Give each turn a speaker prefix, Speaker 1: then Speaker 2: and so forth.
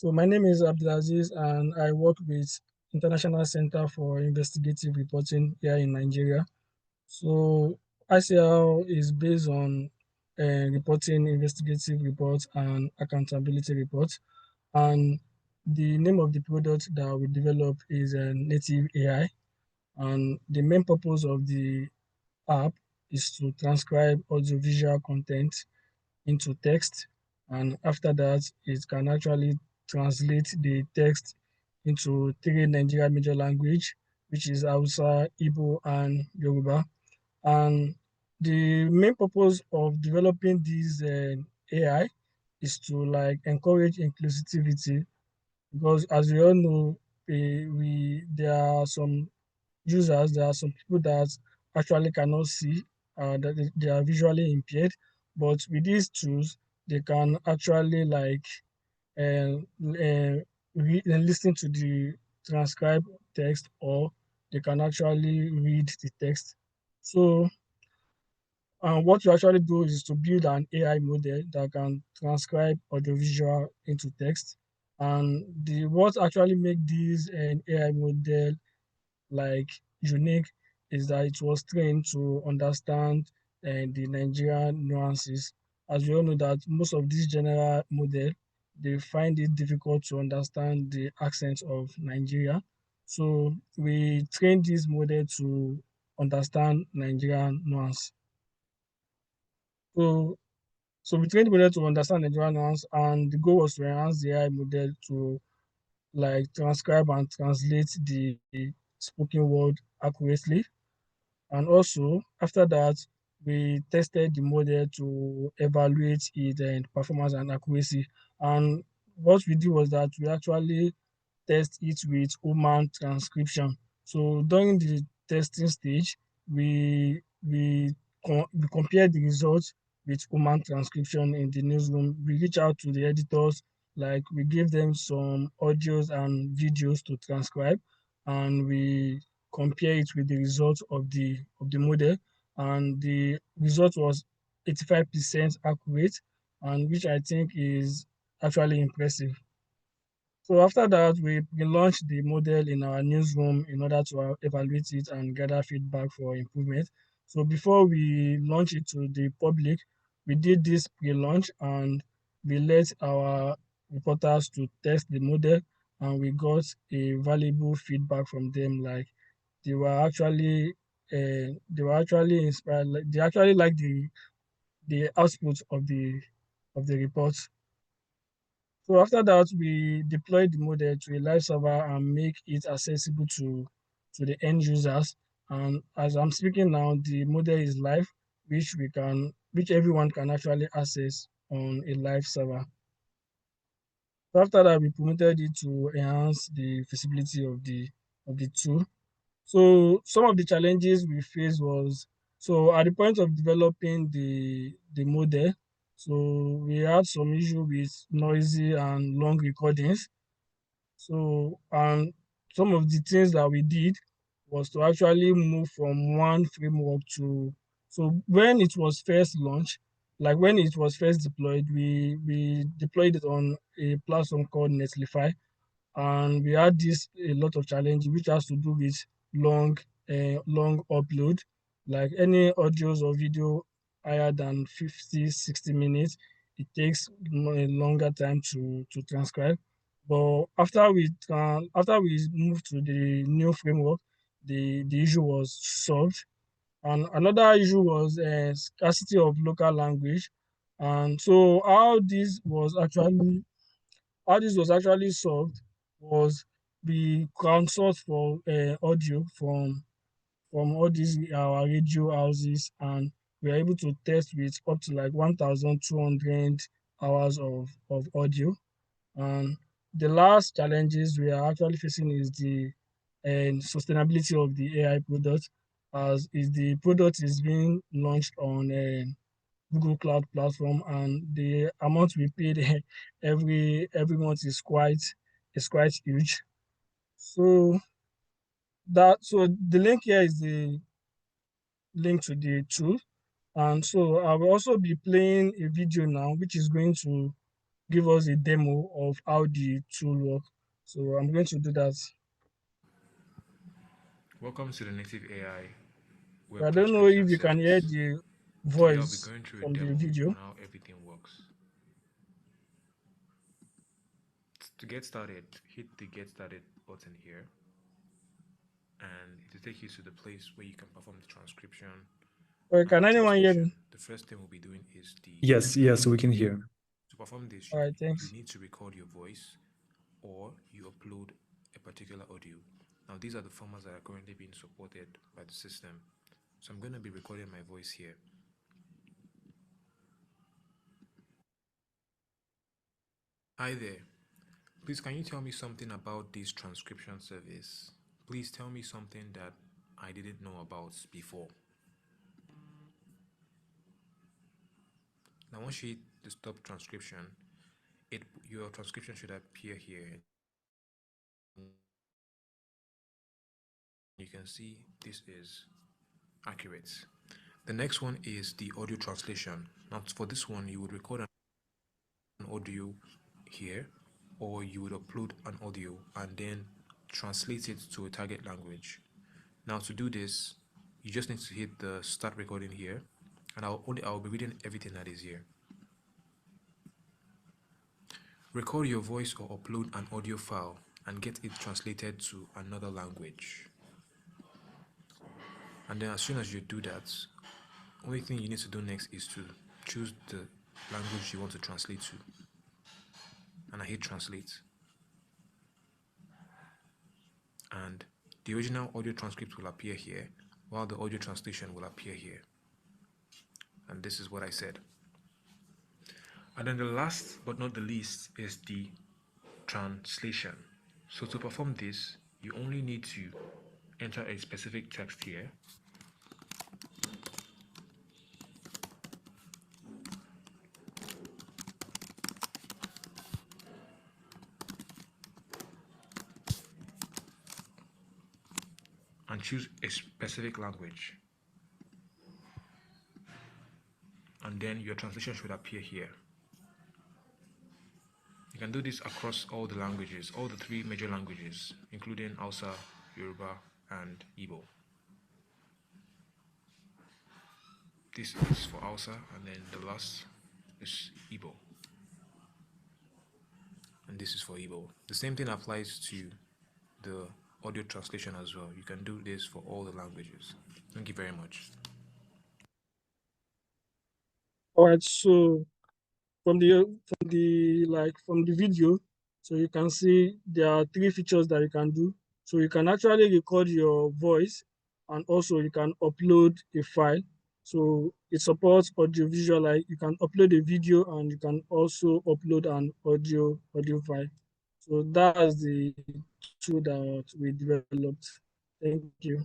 Speaker 1: So my name is Abdulaziz and I work with International Center for Investigative Reporting here in Nigeria. So ICIR is based on reporting investigative reports and accountability reports. And the name of the product that we develop is NativeAI. And the main purpose of the app is to transcribe audiovisual content into text, and after that it can actually translate the text into three Nigerian major language, which is Hausa, Igbo and Yoruba. And the main purpose of developing this AI is to like encourage inclusivity, because as we all know, we there are some users, there are some people that actually cannot see, that they are visually impaired. But with these tools, they can actually like listen to the transcribed text, or they can actually read the text. So what you actually do is to build an AI model that can transcribe audiovisual into text. And the what actually make this an AI model like unique is that it was trained to understand the Nigerian nuances. As we all know that most of these general model, they find it difficult to understand the accents of Nigeria. So we trained this model to understand Nigerian nuance. So we trained the model to understand Nigerian nuance, and the goal was to enhance the AI model to like transcribe and translate the spoken word accurately. And also, after that, we tested the model to evaluate its performance and accuracy. And what we did was that we actually test it with human transcription. So during the testing stage, we compared the results with human transcription in the newsroom. We reach out to the editors, like we gave them some audios and videos to transcribe, and we compare it with the results of the model, and the result was 85% accurate, and which I think is actually impressive. So after that, we launched the model in our newsroom in order to evaluate it and gather feedback for improvement. So before we launch it to the public, we did this pre-launch, and we let our reporters to test the model, and we got a valuable feedback from them. Like they were actually inspired. Like, they actually like the output of the report. So after that, we deployed the model to a live server and make it accessible to the end users. And as I'm speaking now, the model is live, which everyone can actually access on a live server. So after that, we promoted it to enhance the visibility of the tool. So some of the challenges we faced was, so at the point of developing the model, so we had some issue with noisy and long recordings. So and some of the things that we did was to actually move from one framework to, so when it was first launched, like when it was first deployed, we deployed it on a platform called Netlify, and we had this a lot of challenge which has to do with long long upload, like any audios or video higher than 50-60 minutes, it takes a longer time to transcribe. But after we moved to the new framework, the issue was solved. And another issue was scarcity of local language. And so how this was actually solved was we consult for audio from all these our radio houses, and we are able to test with up to like 1,200 hours of audio. And the last challenges we are actually facing is the sustainability of the AI product, as is the product is being launched on Google Cloud platform, and the amount we paid every month is quite huge. So so the link here is the link to the tool, and so I will also be playing a video now, which is going to give us a demo of how the tool works. So I'm going to do that.
Speaker 2: Welcome to the Native AI
Speaker 1: But
Speaker 2: web
Speaker 1: I don't know if
Speaker 2: transcription
Speaker 1: you can hear
Speaker 2: service.
Speaker 1: the
Speaker 2: Today I'll be
Speaker 1: voice
Speaker 2: going through a
Speaker 1: from the
Speaker 2: demo
Speaker 1: video.
Speaker 2: on how everything works. To get started, hit the Get Started button here, and it will take you to the place where you can perform the transcription.
Speaker 1: Or
Speaker 2: Now,
Speaker 1: can
Speaker 2: the
Speaker 1: anyone hear
Speaker 2: transcription,
Speaker 1: me?
Speaker 2: the first thing we'll be doing is the
Speaker 3: Yes, we can hear.
Speaker 2: to perform this,
Speaker 1: All right,
Speaker 2: you
Speaker 1: thanks.
Speaker 2: need to record your voice or you upload a particular audio. Now, these are the formats that are currently being supported by the system. So I'm going to be recording my voice here. Hi there. Please, can you tell me something about this transcription service? Please tell me something that I didn't know about before. Now, once you hit the stop transcription, your transcription should appear here. You can see this is accurate. The next one is the audio translation. Now, for this one, you would record an audio here, or you would upload an audio and then translate it to a target language. Now, to do this, you just need to hit the start recording here, and I'll be reading everything that is here. Record your voice or upload an audio file and get it translated to another language. And then as soon as you do that, only thing you need to do next is to choose the language you want to translate to. And I hit translate. And the original audio transcript will appear here, while the audio translation will appear here. And this is what I said. And then the last but not the least is the translation. So to perform this, you only need to enter a specific text here. And choose a specific language. And then your translation should appear here. You can do this across all the languages, all the 3 major languages, including Hausa, Yoruba, and Igbo. This is for Hausa, and then the last is Igbo. And this is for Igbo. The same thing applies to the audio translation as well. You can do this for all the languages. Thank you very much.
Speaker 1: All right, so from the video, so you can see there are 3 features that you can do. So you can actually record your voice, and also you can upload a file. So it supports audiovisual, like you can upload a video and you can also upload an audio file. So that's the tool that we developed. Thank you.